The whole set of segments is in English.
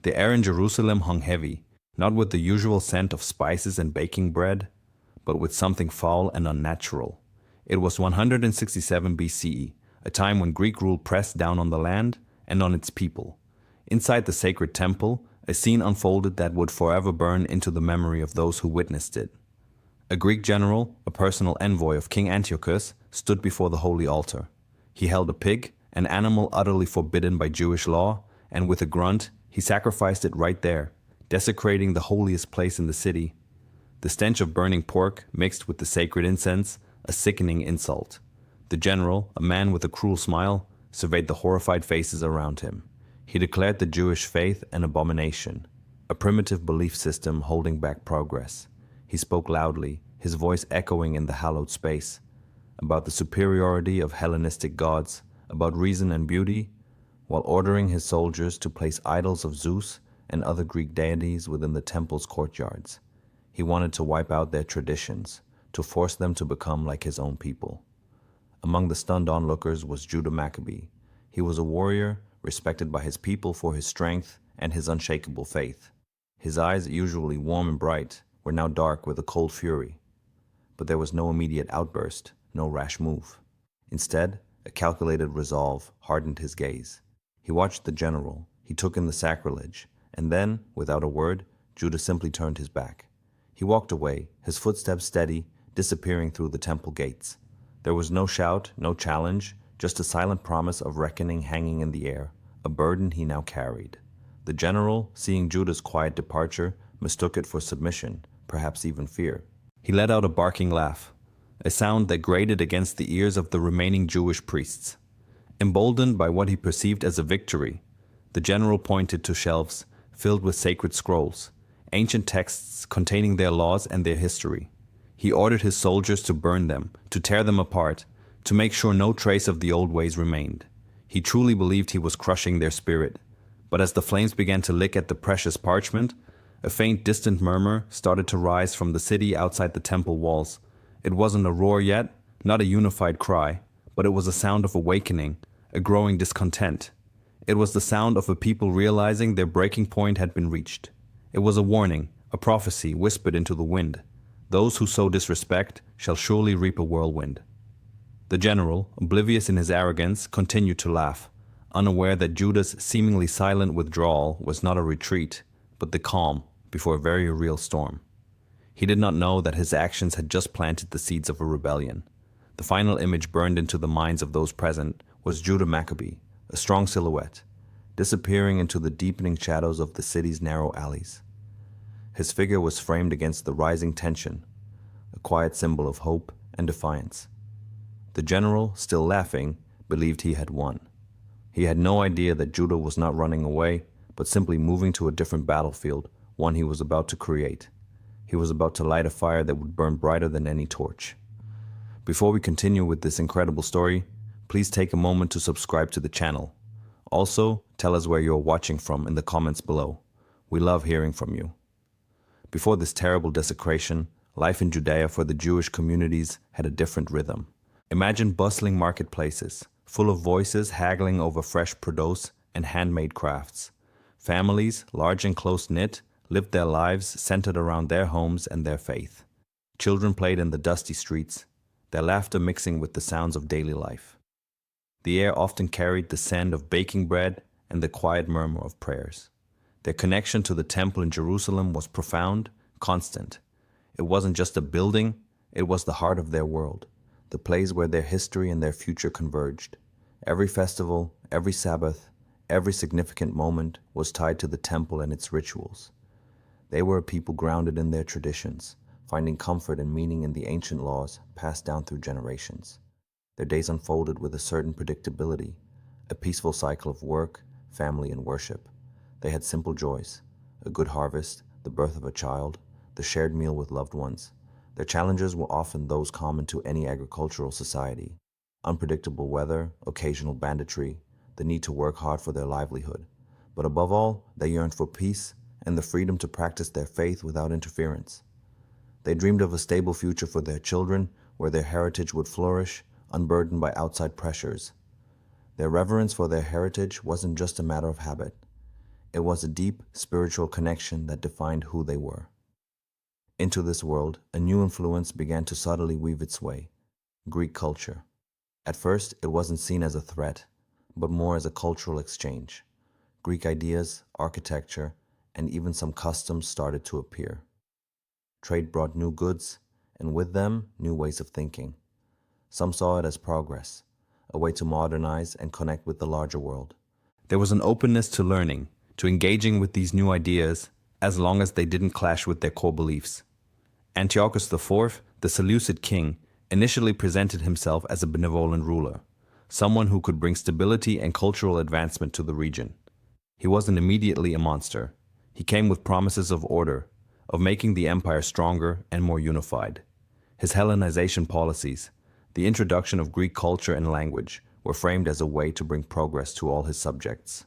The air in Jerusalem hung heavy, not with the usual scent of spices and baking bread, but with something foul and unnatural. It was 167 BCE, a time when Greek rule pressed down on the land and on its people. Inside the sacred temple, a scene unfolded that would forever burn into the memory of those who witnessed it. A Greek general, a personal envoy of King Antiochus, stood before the holy altar. He held a pig, an animal utterly forbidden by Jewish law, and with a grunt, he sacrificed it right there, desecrating the holiest place in the city. The stench of burning pork mixed with the sacred incense, a sickening insult. The general, a man with a cruel smile, surveyed the horrified faces around him. He declared the Jewish faith an abomination, a primitive belief system holding back progress. He spoke loudly, his voice echoing in the hallowed space, about the superiority of Hellenistic gods, about reason and beauty, while ordering his soldiers to place idols of Zeus and other Greek deities within the temple's courtyards. He wanted to wipe out their traditions, to force them to become like his own people. Among the stunned onlookers was Judah Maccabee. He was a warrior, respected by his people for his strength and his unshakable faith. His eyes, usually warm and bright, were now dark with a cold fury. But there was no immediate outburst, no rash move. Instead, a calculated resolve hardened his gaze. He watched the general, he took in the sacrilege, and then, without a word, Judah simply turned his back. He walked away, his footsteps steady, disappearing through the temple gates. There was no shout, no challenge, just a silent promise of reckoning hanging in the air, a burden he now carried. The general, seeing Judah's quiet departure, mistook it for submission, perhaps even fear. He let out a barking laugh, a sound that grated against the ears of the remaining Jewish priests. Emboldened by what he perceived as a victory, the general pointed to shelves filled with sacred scrolls, ancient texts containing their laws and their history. He ordered his soldiers to burn them, to tear them apart, to make sure no trace of the old ways remained. He truly believed he was crushing their spirit. But as the flames began to lick at the precious parchment, a faint, distant murmur started to rise from the city outside the temple walls. It wasn't a roar yet, not a unified cry, but it was a sound of awakening, a growing discontent. It was the sound of a people realizing their breaking point had been reached. It was a warning, a prophecy whispered into the wind. Those who sow disrespect shall surely reap a whirlwind. The general, oblivious in his arrogance, continued to laugh, unaware that Judah's seemingly silent withdrawal was not a retreat, but the calm before a very real storm. He did not know that his actions had just planted the seeds of a rebellion. The final image burned into the minds of those present was Judah Maccabee, a strong silhouette, disappearing into the deepening shadows of the city's narrow alleys. His figure was framed against the rising tension, a quiet symbol of hope and defiance. The general, still laughing, believed he had won. He had no idea that Judah was not running away, but simply moving to a different battlefield, one he was about to create. He was about to light a fire that would burn brighter than any torch. Before we continue with this incredible story, please take a moment to subscribe to the channel. Also, tell us where you're watching from in the comments below. We love hearing from you. Before this terrible desecration, life in Judea for the Jewish communities had a different rhythm. Imagine bustling marketplaces, full of voices haggling over fresh produce and handmade crafts. Families, large and close-knit, lived their lives centered around their homes and their faith. Children played in the dusty streets, their laughter mixing with the sounds of daily life. The air often carried the scent of baking bread and the quiet murmur of prayers. Their connection to the temple in Jerusalem was profound, constant. It wasn't just a building, it was the heart of their world, the place where their history and their future converged. Every festival, every Sabbath, every significant moment was tied to the temple and its rituals. They were a people grounded in their traditions, finding comfort and meaning in the ancient laws passed down through generations. Their days unfolded with a certain predictability, a peaceful cycle of work, family, and worship. They had simple joys, a good harvest, the birth of a child, the shared meal with loved ones. Their challenges were often those common to any agricultural society: unpredictable weather, occasional banditry, the need to work hard for their livelihood. But above all, they yearned for peace and the freedom to practice their faith without interference. They dreamed of a stable future for their children, where their heritage would flourish, unburdened by outside pressures. Their reverence for their heritage wasn't just a matter of habit. It was a deep spiritual connection that defined who they were. Into this world, a new influence began to subtly weave its way: Greek culture. At first, it wasn't seen as a threat, but more as a cultural exchange. Greek ideas, architecture, and even some customs started to appear. Trade brought new goods, and with them, new ways of thinking. Some saw it as progress, a way to modernize and connect with the larger world. There was an openness to learning, to engaging with these new ideas, as long as they didn't clash with their core beliefs. Antiochus IV, the Seleucid king, initially presented himself as a benevolent ruler, someone who could bring stability and cultural advancement to the region. He wasn't immediately a monster. He came with promises of order, of making the empire stronger and more unified. His Hellenization policies, the introduction of Greek culture and language, were framed as a way to bring progress to all his subjects.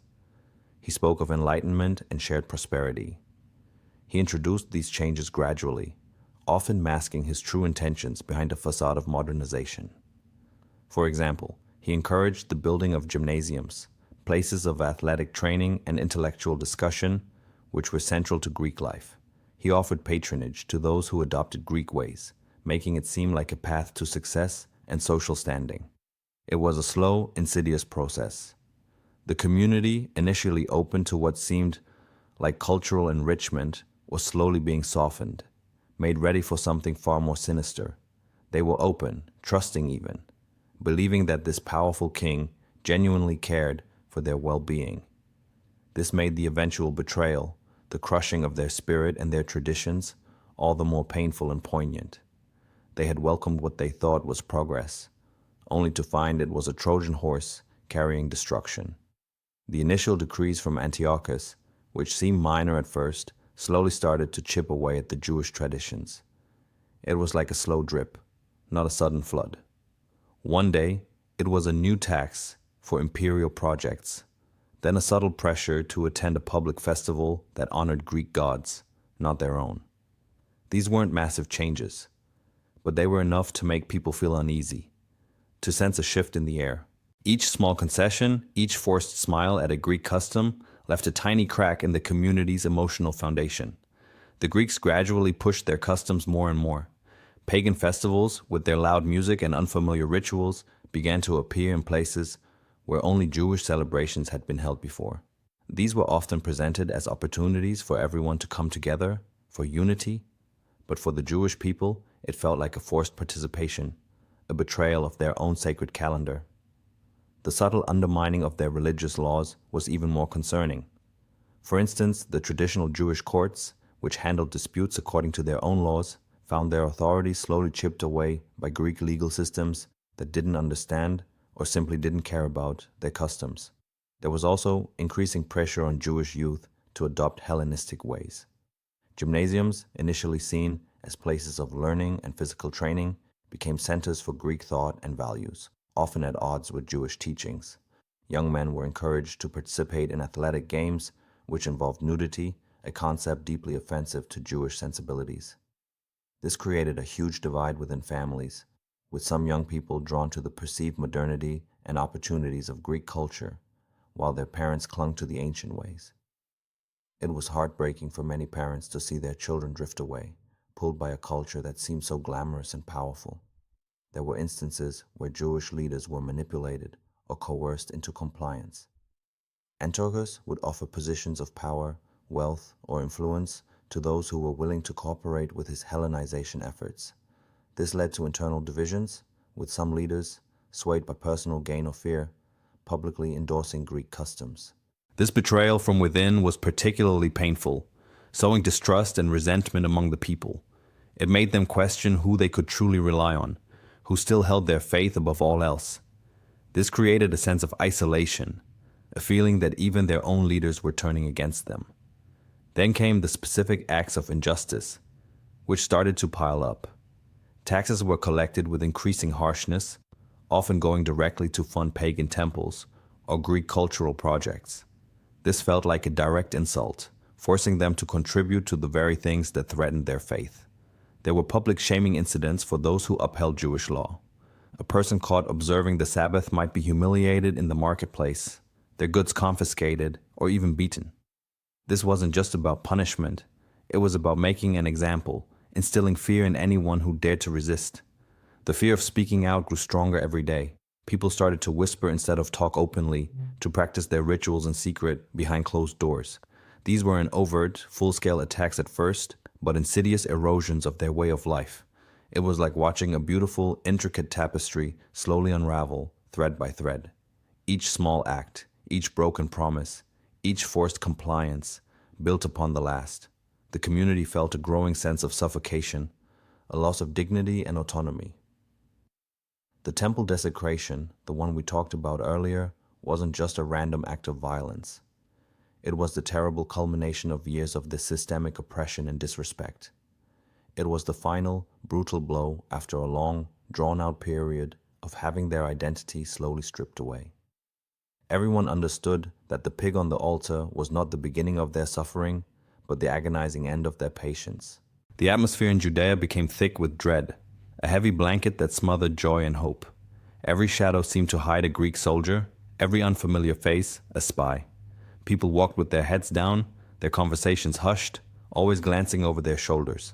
He spoke of enlightenment and shared prosperity. He introduced these changes gradually, often masking his true intentions behind a facade of modernization. For example, he encouraged the building of gymnasiums, places of athletic training and intellectual discussion, which were central to Greek life. He offered patronage to those who adopted Greek ways, making it seem like a path to success and social standing. It was a slow, insidious process. The community, initially open to what seemed like cultural enrichment, was slowly being softened, made ready for something far more sinister. They were open, trusting even, believing that this powerful king genuinely cared for their well-being. This made the eventual betrayal, the crushing of their spirit and their traditions, all the more painful and poignant. They had welcomed what they thought was progress, only to find it was a Trojan horse carrying destruction. The initial decrees from Antiochus, which seemed minor at first, slowly started to chip away at the Jewish traditions. It was like a slow drip, not a sudden flood. One day, it was a new tax for imperial projects, then a subtle pressure to attend a public festival that honored Greek gods, not their own. These weren't massive changes, but they were enough to make people feel uneasy, to sense a shift in the air. Each small concession, each forced smile at a Greek custom left a tiny crack in the community's emotional foundation. The Greeks gradually pushed their customs more and more. Pagan festivals, with their loud music and unfamiliar rituals, began to appear in places where only Jewish celebrations had been held before. These were often presented as opportunities for everyone to come together, for unity, but for the Jewish people, it felt like a forced participation, a betrayal of their own sacred calendar. The subtle undermining of their religious laws was even more concerning. For instance, the traditional Jewish courts, which handled disputes according to their own laws, found their authority slowly chipped away by Greek legal systems that didn't understand or simply didn't care about their customs. There was also increasing pressure on Jewish youth to adopt Hellenistic ways. Gymnasiums, initially seen as places of learning and physical training, became centers for Greek thought and values, often at odds with Jewish teachings. Young men were encouraged to participate in athletic games, which involved nudity, a concept deeply offensive to Jewish sensibilities. This created a huge divide within families, with some young people drawn to the perceived modernity and opportunities of Greek culture, while their parents clung to the ancient ways. It was heartbreaking for many parents to see their children drift away, pulled by a culture that seemed so glamorous and powerful. There were instances where Jewish leaders were manipulated or coerced into compliance. Antiochus would offer positions of power, wealth, or influence to those who were willing to cooperate with his Hellenization efforts. This led to internal divisions, with some leaders, swayed by personal gain or fear, publicly endorsing Greek customs. This betrayal from within was particularly painful, sowing distrust and resentment among the people. It made them question who they could truly rely on, who still held their faith above all else. This created a sense of isolation, a feeling that even their own leaders were turning against them. Then came the specific acts of injustice, which started to pile up. Taxes were collected with increasing harshness, often going directly to fund pagan temples or Greek cultural projects. This felt like a direct insult, forcing them to contribute to the very things that threatened their faith. There were public shaming incidents for those who upheld Jewish law. A person caught observing the Sabbath might be humiliated in the marketplace, their goods confiscated, or even beaten. This wasn't just about punishment, it was about making an example, instilling fear in anyone who dared to resist. The fear of speaking out grew stronger every day. People started to whisper instead of talk openly, to practice their rituals in secret behind closed doors. These weren't overt, full-scale attacks at first, but insidious erosions of their way of life. It was like watching a beautiful, intricate tapestry slowly unravel, thread by thread. Each small act, each broken promise, each forced compliance, built upon the last. The community felt a growing sense of suffocation, a loss of dignity and autonomy. The temple desecration, the one we talked about earlier, wasn't just a random act of violence. It was the terrible culmination of years of this systemic oppression and disrespect. It was the final, brutal blow after a long, drawn-out period of having their identity slowly stripped away. Everyone understood that the pig on the altar was not the beginning of their suffering, but the agonizing end of their patience. The atmosphere in Judea became thick with dread, a heavy blanket that smothered joy and hope. Every shadow seemed to hide a Greek soldier, every unfamiliar face a spy. People walked with their heads down, their conversations hushed, always glancing over their shoulders.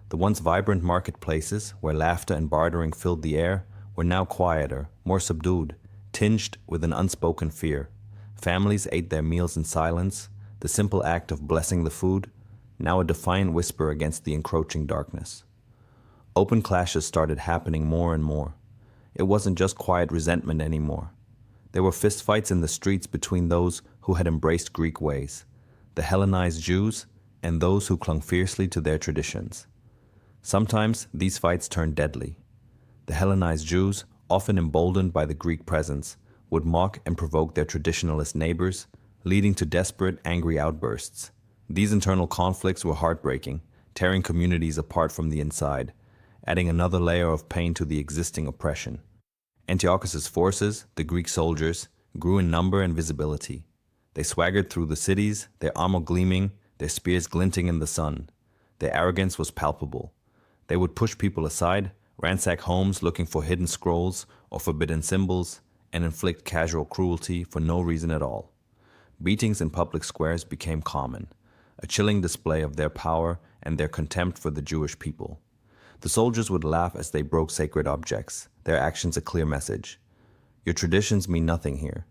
The once vibrant marketplaces, where laughter and bartering filled the air, were now quieter, more subdued, tinged with an unspoken fear. Families ate their meals in silence, the simple act of blessing the food, now a defiant whisper against the encroaching darkness. Open clashes started happening more and more. It wasn't just quiet resentment anymore. There were fistfights in the streets between those who had embraced Greek ways, the Hellenized Jews, and those who clung fiercely to their traditions. Sometimes these fights turned deadly. The Hellenized Jews, often emboldened by the Greek presence, would mock and provoke their traditionalist neighbors, leading to desperate, angry outbursts. These internal conflicts were heartbreaking, tearing communities apart from the inside, adding another layer of pain to the existing oppression. Antiochus's forces, the Greek soldiers, grew in number and visibility. They swaggered through the cities, their armor gleaming, their spears glinting in the sun. Their arrogance was palpable. They would push people aside, ransack homes looking for hidden scrolls or forbidden symbols, and inflict casual cruelty for no reason at all. Beatings in public squares became common, a chilling display of their power and their contempt for the Jewish people. The soldiers would laugh as they broke sacred objects, their actions a clear message. Your traditions mean nothing here.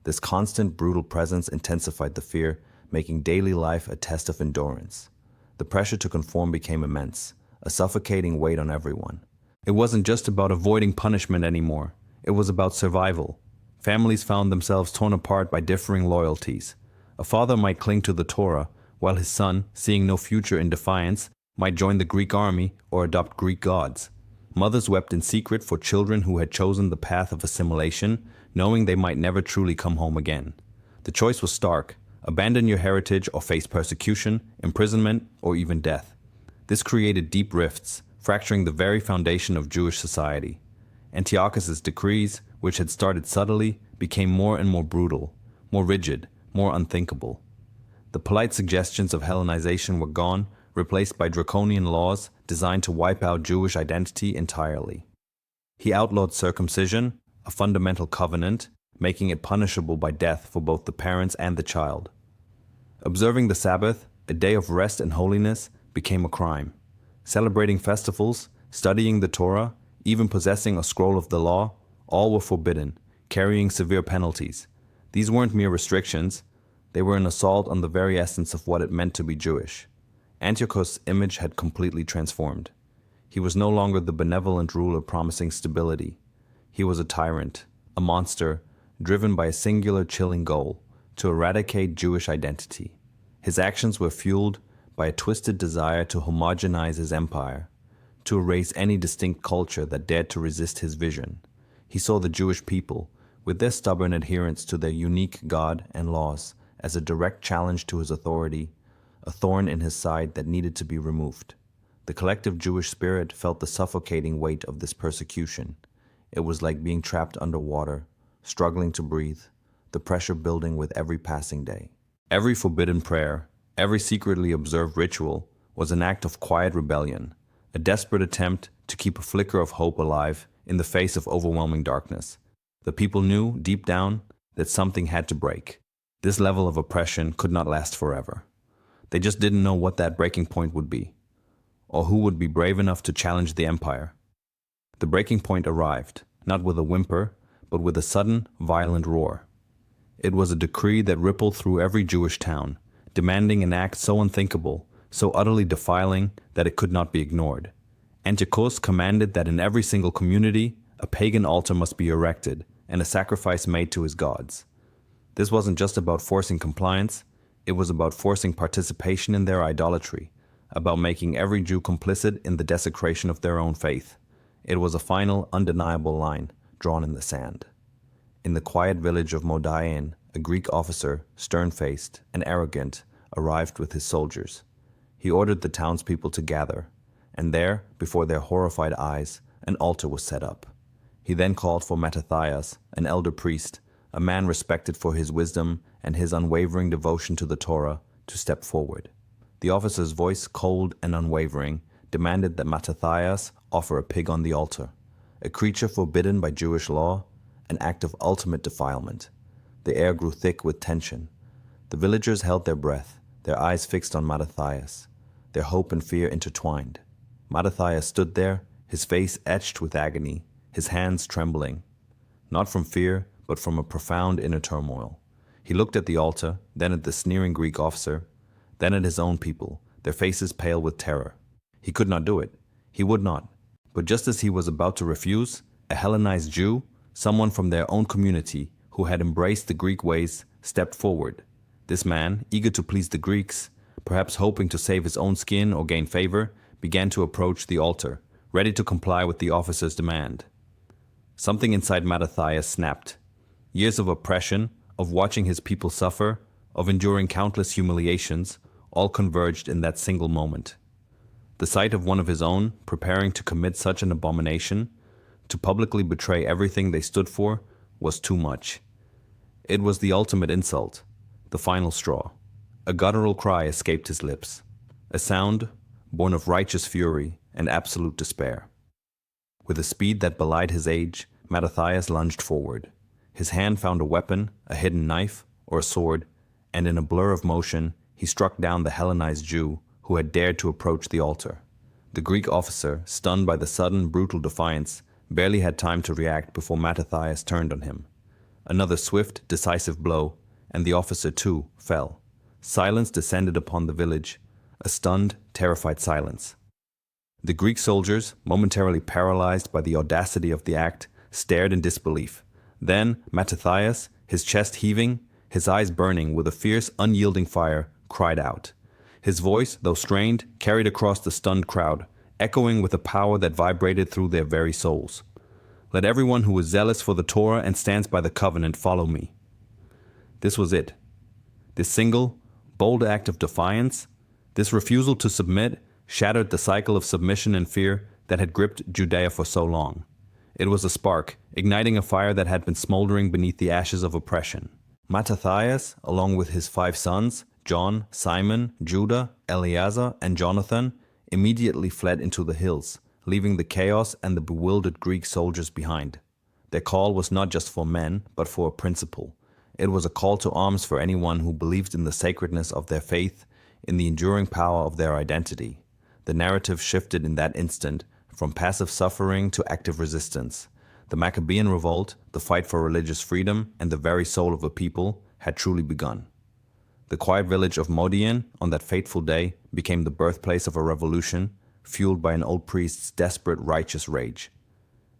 This constant, brutal presence intensified the fear, making daily life a test of endurance. The pressure to conform became immense, a suffocating weight on everyone. It wasn't just about avoiding punishment anymore. It was about survival. Families found themselves torn apart by differing loyalties. A father might cling to the Torah, while his son, seeing no future in defiance, might join the Greek army or adopt Greek gods. Mothers wept in secret for children who had chosen the path of assimilation, knowing they might never truly come home again. The choice was stark: abandon your heritage or face persecution, imprisonment, or even death. This created deep rifts, fracturing the very foundation of Jewish society. Antiochus's decrees, which had started subtly, became more and more brutal, more rigid, more unthinkable. The polite suggestions of Hellenization were gone, replaced by draconian laws designed to wipe out Jewish identity entirely. He outlawed circumcision, a fundamental covenant, making it punishable by death for both the parents and the child. Observing the Sabbath, a day of rest and holiness, became a crime. Celebrating festivals, studying the Torah, even possessing a scroll of the law, all were forbidden, carrying severe penalties. These weren't mere restrictions, they were an assault on the very essence of what it meant to be Jewish. Antiochus' image had completely transformed. He was no longer the benevolent ruler promising stability. He was a tyrant, a monster, driven by a singular chilling goal: to eradicate Jewish identity. His actions were fueled by a twisted desire to homogenize his empire, to erase any distinct culture that dared to resist his vision. He saw the Jewish people, with their stubborn adherence to their unique God and laws, as a direct challenge to his authority, a thorn in his side that needed to be removed. The collective Jewish spirit felt the suffocating weight of this persecution. It was like being trapped underwater, struggling to breathe, the pressure building with every passing day. Every forbidden prayer, every secretly observed ritual was an act of quiet rebellion, a desperate attempt to keep a flicker of hope alive in the face of overwhelming darkness. The people knew, deep down, that something had to break. This level of oppression could not last forever. They just didn't know what that breaking point would be, or who would be brave enough to challenge the empire. The breaking point arrived, not with a whimper, but with a sudden, violent roar. It was a decree that rippled through every Jewish town, demanding an act so unthinkable, so utterly defiling that it could not be ignored. Antiochus commanded that in every single community, a pagan altar must be erected and a sacrifice made to his gods. This wasn't just about forcing compliance, it was about forcing participation in their idolatry, about making every Jew complicit in the desecration of their own faith. It was a final, undeniable line drawn in the sand. In the quiet village of Modian, a Greek officer, stern-faced and arrogant, arrived with his soldiers. He ordered the townspeople to gather, and there, before their horrified eyes, an altar was set up. He then called for Mattathias, an elder priest, a man respected for his wisdom and his unwavering devotion to the Torah, to step forward. The officer's voice, cold and unwavering, demanded that Mattathias offer a pig on the altar, a creature forbidden by Jewish law, an act of ultimate defilement. The air grew thick with tension. The villagers held their breath, their eyes fixed on Mattathias, their hope and fear intertwined. Mattathias stood there, his face etched with agony, his hands trembling, not from fear, but from a profound inner turmoil. He looked at the altar, then at the sneering Greek officer, then at his own people, their faces pale with terror. He could not do it. He would not. But just as he was about to refuse, a Hellenized Jew, someone from their own community who had embraced the Greek ways, stepped forward. This man, eager to please the Greeks, perhaps hoping to save his own skin or gain favor, began to approach the altar, ready to comply with the officer's demand. Something inside Mattathias snapped. Years of oppression, of watching his people suffer, of enduring countless humiliations, all converged in that single moment. The sight of one of his own preparing to commit such an abomination, to publicly betray everything they stood for, was too much. It was the ultimate insult, the final straw. A guttural cry escaped his lips, a sound born of righteous fury and absolute despair. With a speed that belied his age, Mattathias lunged forward. His hand found a weapon, a hidden knife, or a sword, and in a blur of motion, he struck down the Hellenized Jew who had dared to approach the altar. The Greek officer, stunned by the sudden, brutal defiance, barely had time to react before Mattathias turned on him. Another swift, decisive blow, and the officer, too, fell. Silence descended upon the village, a stunned, terrified silence. The Greek soldiers, momentarily paralyzed by the audacity of the act, stared in disbelief. Then Mattathias, his chest heaving, his eyes burning with a fierce, unyielding fire, cried out. His voice, though strained, carried across the stunned crowd, echoing with a power that vibrated through their very souls. "Let everyone who is zealous for the Torah and stands by the covenant follow me." This was it. This single, bold act of defiance, this refusal to submit, shattered the cycle of submission and fear that had gripped Judea for so long. It was a spark, igniting a fire that had been smoldering beneath the ashes of oppression. Mattathias, along with his 5 sons, John, Simon, Judah, Eleazar, and Jonathan, immediately fled into the hills, leaving the chaos and the bewildered Greek soldiers behind. Their call was not just for men, but for a principle. It was a call to arms for anyone who believed in the sacredness of their faith, in the enduring power of their identity. The narrative shifted in that instant, from passive suffering to active resistance. The Maccabean revolt, the fight for religious freedom, and the very soul of a people had truly begun. The quiet village of Modian, on that fateful day, became the birthplace of a revolution, fueled by an old priest's desperate righteous rage.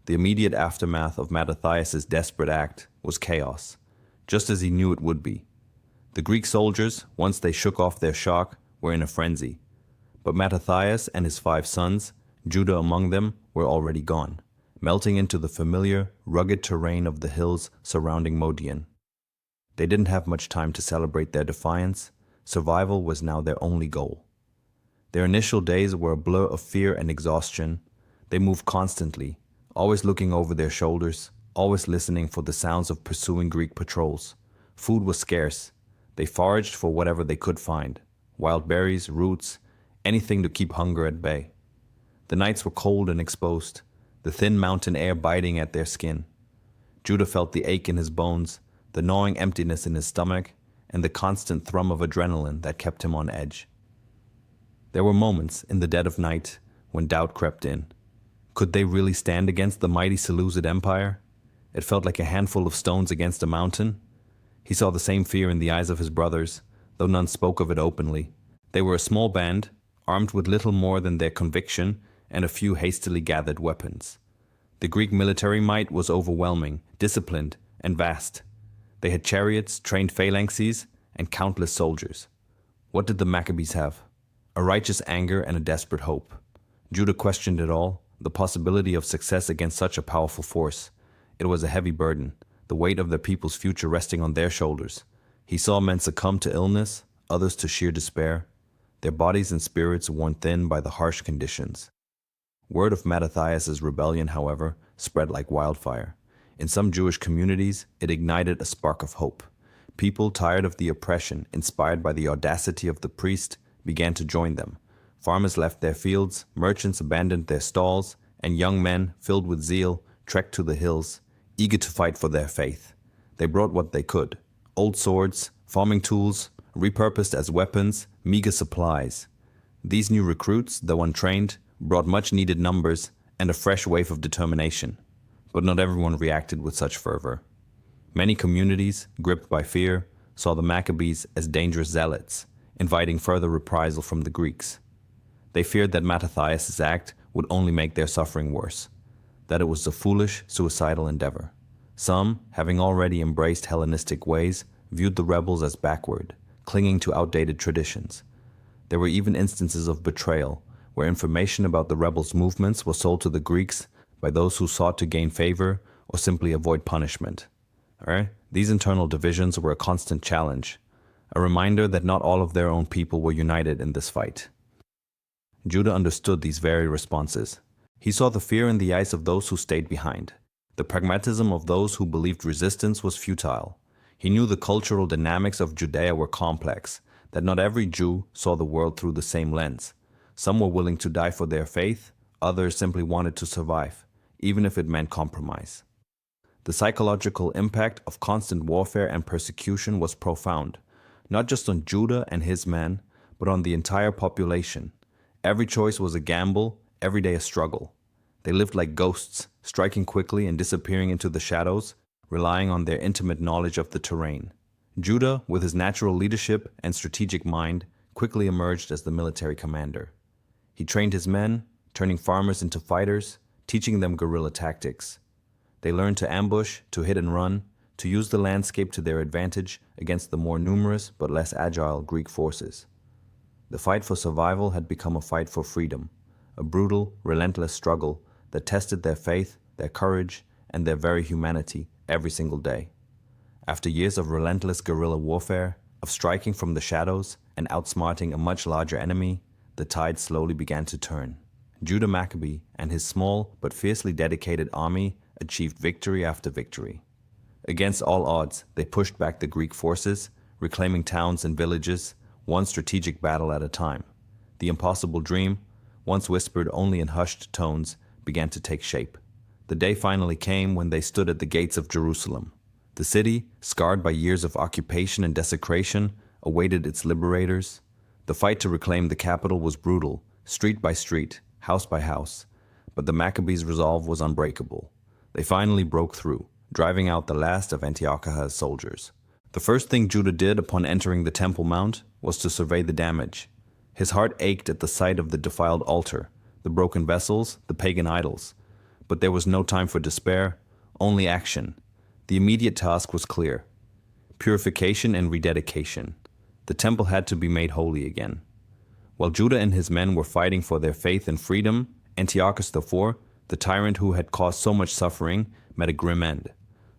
The immediate aftermath of Mattathias' desperate act was chaos, just as he knew it would be. The Greek soldiers, once they shook off their shock, were in a frenzy. But Mattathias and his 5 sons, Judah among them, were already gone, melting into the familiar, rugged terrain of the hills surrounding Modian. They didn't have much time to celebrate their defiance. Survival was now their only goal. Their initial days were a blur of fear and exhaustion. They moved constantly, always looking over their shoulders, always listening for the sounds of pursuing Greek patrols. Food was scarce. They foraged for whatever they could find, wild berries, roots, anything to keep hunger at bay. The nights were cold and exposed, the thin mountain air biting at their skin. Judah felt the ache in his bones, the gnawing emptiness in his stomach, and the constant thrum of adrenaline that kept him on edge. There were moments in the dead of night when doubt crept in. Could they really stand against the mighty Seleucid Empire? It felt like a handful of stones against a mountain. He saw the same fear in the eyes of his brothers, though none spoke of it openly. They were a small band, armed with little more than their conviction and a few hastily gathered weapons. The Greek military might was overwhelming, disciplined, and vast. They had chariots, trained phalanxes, and countless soldiers. What did the Maccabees have? A righteous anger and a desperate hope. Judah questioned it all, the possibility of success against such a powerful force. It was a heavy burden, the weight of their people's future resting on their shoulders. He saw men succumb to illness, others to sheer despair, their bodies and spirits worn thin by the harsh conditions. Word of Mattathias' rebellion, however, spread like wildfire. In some Jewish communities, it ignited a spark of hope. People tired of the oppression, inspired by the audacity of the priest, began to join them. Farmers left their fields, merchants abandoned their stalls, and young men, filled with zeal, trekked to the hills, eager to fight for their faith. They brought what they could: old swords, farming tools, repurposed as weapons, meager supplies. These new recruits, though untrained, brought much-needed numbers and a fresh wave of determination. But not everyone reacted with such fervor. Many communities, gripped by fear, saw the Maccabees as dangerous zealots, inviting further reprisal from the Greeks. They feared that Mattathias' act would only make their suffering worse, that it was a foolish, suicidal endeavor. Some, having already embraced Hellenistic ways, viewed the rebels as backward, clinging to outdated traditions. There were even instances of betrayal, where information about the rebels' movements was sold to the Greeks by those who sought to gain favor or simply avoid punishment. These internal divisions were a constant challenge, a reminder that not all of their own people were united in this fight. Judah understood these very responses. He saw the fear in the eyes of those who stayed behind, the pragmatism of those who believed resistance was futile. He knew the cultural dynamics of Judea were complex, that not every Jew saw the world through the same lens. Some were willing to die for their faith, others simply wanted to survive, even if it meant compromise. The psychological impact of constant warfare and persecution was profound, not just on Judah and his men, but on the entire population. Every choice was a gamble, every day a struggle. They lived like ghosts, striking quickly and disappearing into the shadows, relying on their intimate knowledge of the terrain. Judah, with his natural leadership and strategic mind, quickly emerged as the military commander. He trained his men, turning farmers into fighters, teaching them guerrilla tactics. They learned to ambush, to hit and run, to use the landscape to their advantage against the more numerous but less agile Greek forces. The fight for survival had become a fight for freedom, a brutal, relentless struggle that tested their faith, their courage, and their very humanity every single day. After years of relentless guerrilla warfare, of striking from the shadows and outsmarting a much larger enemy, the tide slowly began to turn. Judah Maccabee and his small but fiercely dedicated army achieved victory after victory. Against all odds, they pushed back the Greek forces, reclaiming towns and villages, one strategic battle at a time. The impossible dream, once whispered only in hushed tones, began to take shape. The day finally came when they stood at the gates of Jerusalem. The city, scarred by years of occupation and desecration, awaited its liberators. The fight to reclaim the capital was brutal, street by street, house by house, but the Maccabees' resolve was unbreakable. They finally broke through, driving out the last of Antiochus' soldiers. The first thing Judah did upon entering the Temple Mount was to survey the damage. His heart ached at the sight of the defiled altar, the broken vessels, the pagan idols. But there was no time for despair, only action. The immediate task was clear: purification and rededication. The temple had to be made holy again. While Judah and his men were fighting for their faith and freedom, Antiochus IV, the tyrant who had caused so much suffering, met a grim end.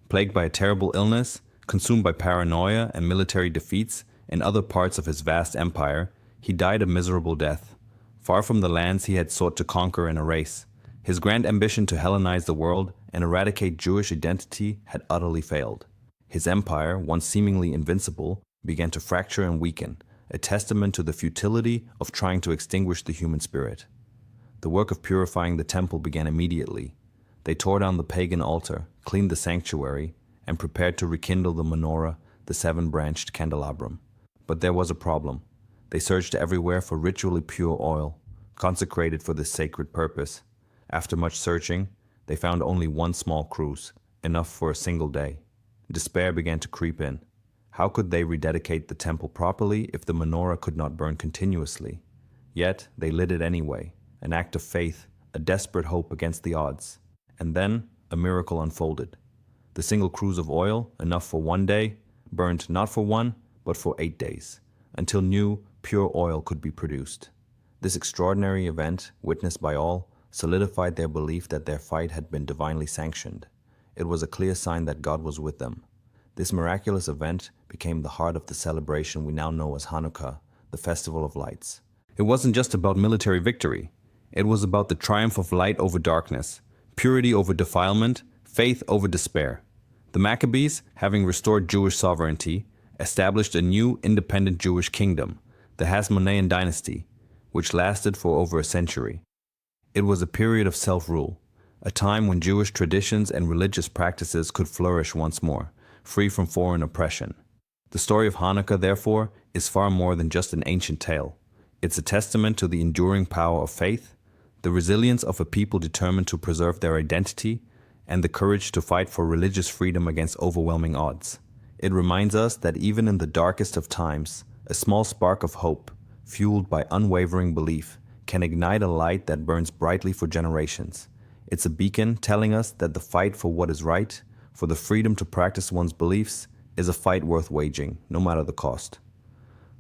Plagued by a terrible illness, consumed by paranoia and military defeats in other parts of his vast empire, he died a miserable death, far from the lands he had sought to conquer and erase. His grand ambition to Hellenize the world and eradicate Jewish identity had utterly failed. His empire, once seemingly invincible, began to fracture and weaken, a testament to the futility of trying to extinguish the human spirit. The work of purifying the temple began immediately. They tore down the pagan altar, cleaned the sanctuary, and prepared to rekindle the Menorah, the seven-branched candelabrum. But there was a problem. They searched everywhere for ritually pure oil, consecrated for this sacred purpose. After much searching, they found only one small cruse, enough for a single day. Despair began to creep in. How could they rededicate the temple properly if the menorah could not burn continuously? Yet they lit it anyway, an act of faith, a desperate hope against the odds. And then a miracle unfolded. The single cruse of oil, enough for one day, burned not for one, but for 8 days, until new, pure oil could be produced. This extraordinary event, witnessed by all, solidified their belief that their fight had been divinely sanctioned. It was a clear sign that God was with them. This miraculous event became the heart of the celebration we now know as Hanukkah, the Festival of Lights. It wasn't just about military victory. It was about the triumph of light over darkness, purity over defilement, faith over despair. The Maccabees, having restored Jewish sovereignty, established a new independent Jewish kingdom, the Hasmonean dynasty, which lasted for over a century. It was a period of self-rule, a time when Jewish traditions and religious practices could flourish once more, free from foreign oppression. The story of Hanukkah, therefore, is far more than just an ancient tale. It's a testament to the enduring power of faith, the resilience of a people determined to preserve their identity, and the courage to fight for religious freedom against overwhelming odds. It reminds us that even in the darkest of times, a small spark of hope, fueled by unwavering belief, can ignite a light that burns brightly for generations. It's a beacon telling us that the fight for what is right, for the freedom to practice one's beliefs, is a fight worth waging, no matter the cost.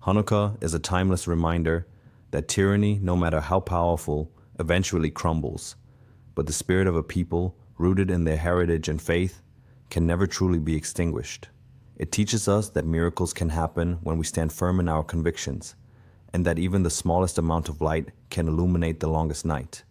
Hanukkah is a timeless reminder that tyranny, no matter how powerful, eventually crumbles. But the spirit of a people, rooted in their heritage and faith, can never truly be extinguished. It teaches us that miracles can happen when we stand firm in our convictions, and that even the smallest amount of light can illuminate the longest night.